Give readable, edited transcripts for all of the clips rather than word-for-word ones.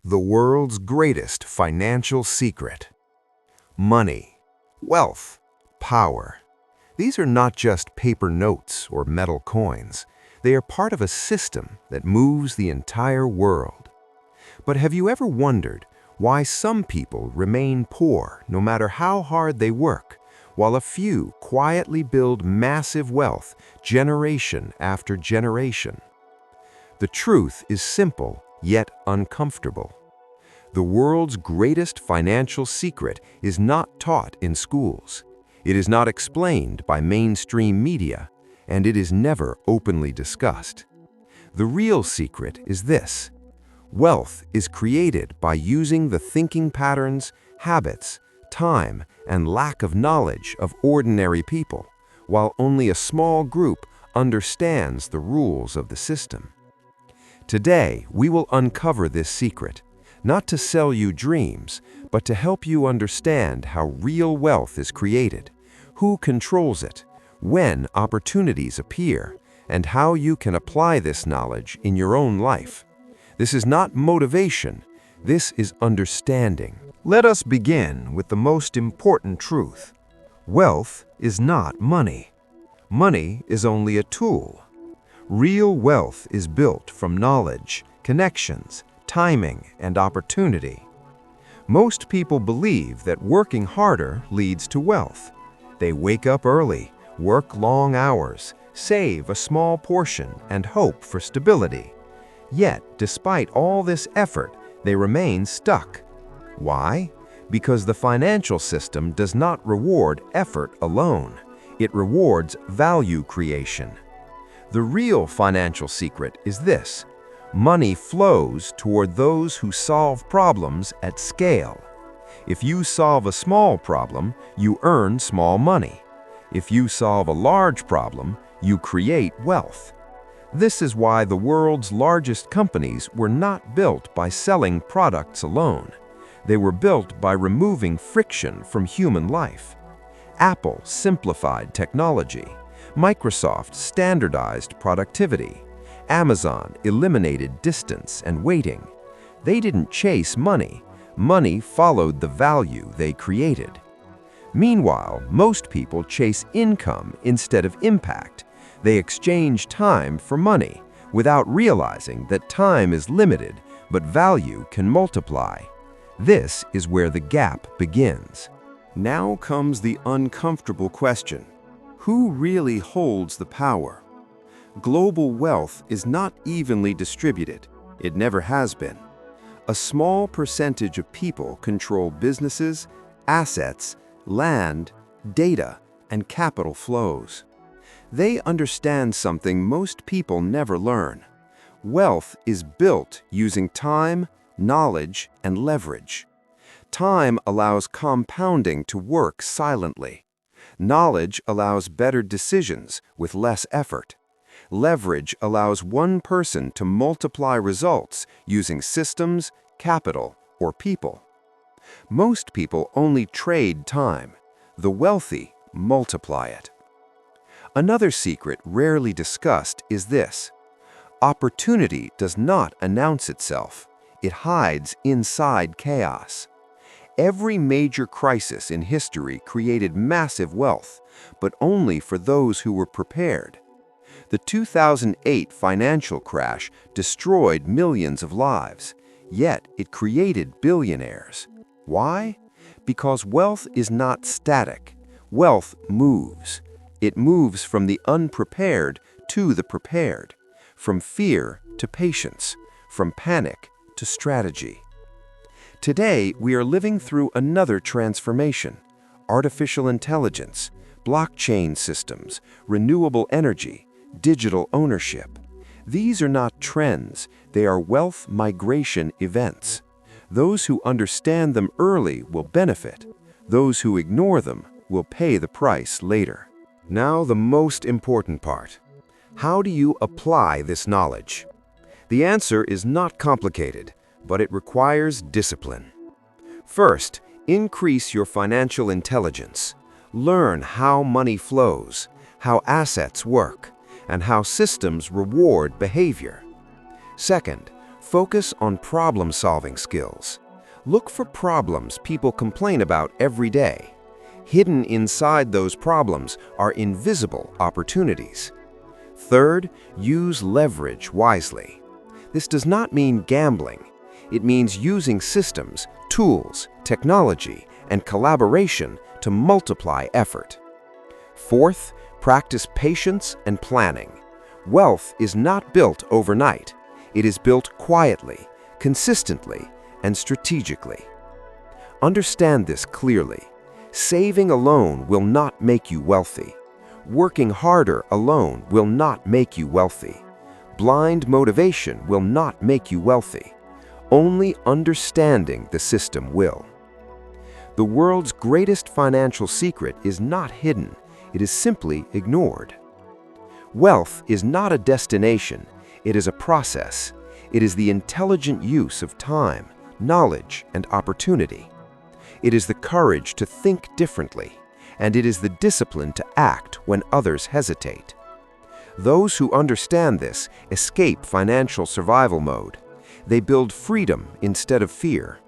The world's greatest financial secret. Money, wealth, power. These are not just paper notes or metal coins. They are part of a system that moves the entire world. But have you ever wondered why some people remain poor no matter how hard they work, while a few quietly build massive wealth generation after generation? The truth is simple, yet uncomfortable. The world's greatest financial secret is not taught in schools. It is not explained by mainstream media, and it is never openly discussed. The real secret is this: wealth is created by using the thinking patterns, habits, time, and lack of knowledge of ordinary people, while only a small group understands the rules of the system. Today, we will uncover this secret, not to sell you dreams, but to help you understand how real wealth is created, who controls it, when opportunities appear, and how you can apply this knowledge in your own life. This is not motivation, this is understanding. Let us begin with the most important truth. Wealth is not money. Money is only a tool. Real wealth is built from knowledge, connections, timing, and opportunity. Most people believe that working harder leads to wealth. They wake up early, work long hours, save a small portion, and hope for stability. Yet, despite all this effort, they remain stuck. Why? Because the financial system does not reward effort alone. It rewards value creation. The real financial secret is this: money flows toward those who solve problems at scale. If you solve a small problem, you earn small money. If you solve a large problem, you create wealth. This is why the world's largest companies were not built by selling products alone. They were built by removing friction from human life. Apple simplified technology. Microsoft standardized productivity. Amazon eliminated distance and waiting. They didn't chase money. Money followed the value they created. Meanwhile, most people chase income instead of impact. They exchange time for money without realizing that time is limited, but value can multiply. This is where the gap begins. Now comes the uncomfortable question: who really holds the power? Global wealth is not evenly distributed. It never has been. A small percentage of people control businesses, assets, land, data, and capital flows. They understand something most people never learn. Wealth is built using time, knowledge, and leverage. Time allows compounding to work silently. Knowledge allows better decisions with less effort. Leverage allows one person to multiply results using systems, capital, or people. Most people only trade time. The wealthy multiply it. Another secret rarely discussed is this: opportunity does not announce itself. It hides inside chaos. Every major crisis in history created massive wealth, but only for those who were prepared. The 2008 financial crash destroyed millions of lives, yet it created billionaires. Why? Because wealth is not static. Wealth moves. It moves from the unprepared to the prepared, from fear to patience, from panic to strategy. Today, we are living through another transformation: artificial intelligence, blockchain systems, renewable energy, digital ownership. These are not trends, they are wealth migration events. Those who understand them early will benefit. Those who ignore them will pay the price later. Now the most important part. How do you apply this knowledge? The answer is not complicated, but it requires discipline. First, increase your financial intelligence. Learn how money flows, how assets work, and how systems reward behavior. Second, Focus on problem-solving skills. Look for problems people complain about every day. Hidden inside those problems are invisible opportunities. Third, use leverage wisely. This does not mean gambling. It means using systems, tools, technology, and collaboration to multiply effort. Fourth, practice patience and planning. Wealth is not built overnight. It is built quietly, consistently, and strategically. Understand this clearly. Saving alone will not make you wealthy. Working harder alone will not make you wealthy. Blind motivation will not make you wealthy. Only understanding the system will. The world's greatest financial secret is not hidden. It is simply ignored. Wealth is not a destination. It is a process. It is the intelligent use of time, knowledge, and opportunity. It is the courage to think differently, and it is the discipline to act when others hesitate. Those who understand this escape financial survival mode. They build freedom instead of fear.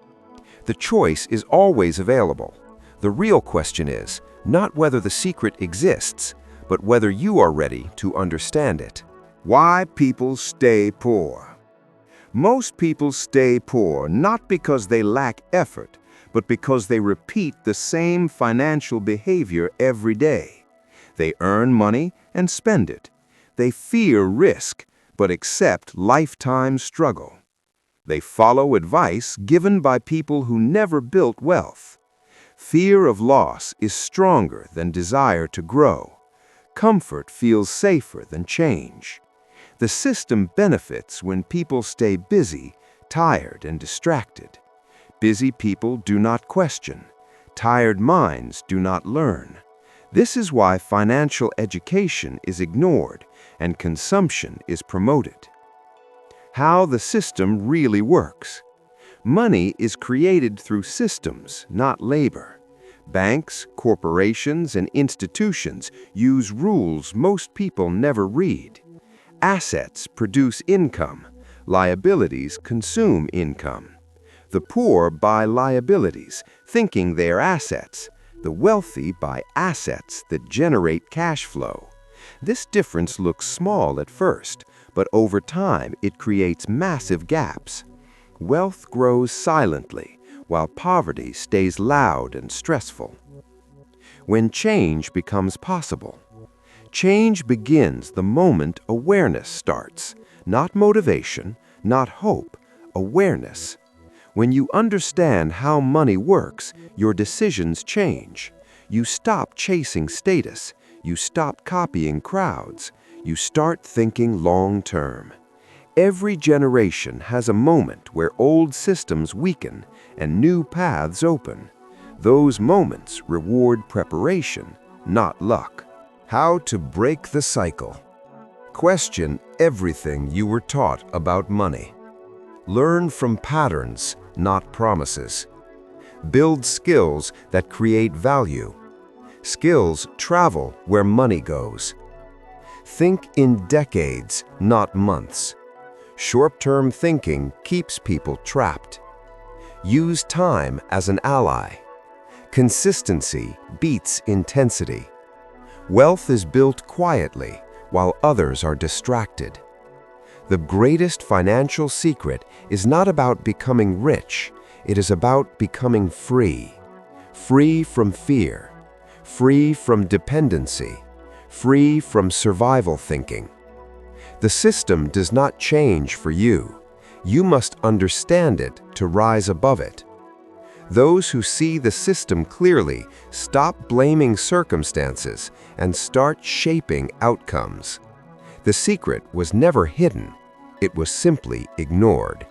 The choice is always available. The real question is not whether the secret exists, but whether you are ready to understand it. Why people stay poor. Most people stay poor not because they lack effort, but because they repeat the same financial behavior every day. They earn money and spend it. They fear risk, but accept lifetime struggle. They follow advice given by people who never built wealth. Fear of loss is stronger than desire to grow. Comfort feels safer than change. The system benefits when people stay busy, tired, and distracted. Busy people do not question. Tired minds do not learn. This is why financial education is ignored and consumption is promoted. How the system really works. Money is created through systems, not labor. Banks, corporations, and institutions use rules most people never read. Assets produce income. Liabilities consume income. The poor buy liabilities, thinking they are assets. The wealthy buy assets that generate cash flow. This difference looks small at first, but over time it creates massive gaps. Wealth grows silently, while poverty stays loud and stressful. When change becomes possible. Change begins the moment awareness starts. Not motivation, not hope, awareness. When you understand how money works, your decisions change. You stop chasing status. You stop copying crowds. You start thinking long-term. Every generation has a moment where old systems weaken and new paths open. Those moments reward preparation, not luck. How to break the cycle. Question everything you were taught about money. Learn from patterns, not promises. Build skills that create value. Skills travel where money goes. Think in decades, not months. Short-term thinking keeps people trapped. Use time as an ally. Consistency beats intensity. Wealth is built quietly while others are distracted. The greatest financial secret is not about becoming rich. It is about becoming free. Free from fear. Free from dependency. Free from survival thinking. The system does not change for you. You must understand it to rise above it. Those who see the system clearly stop blaming circumstances and start shaping outcomes. The secret was never hidden. It was simply ignored.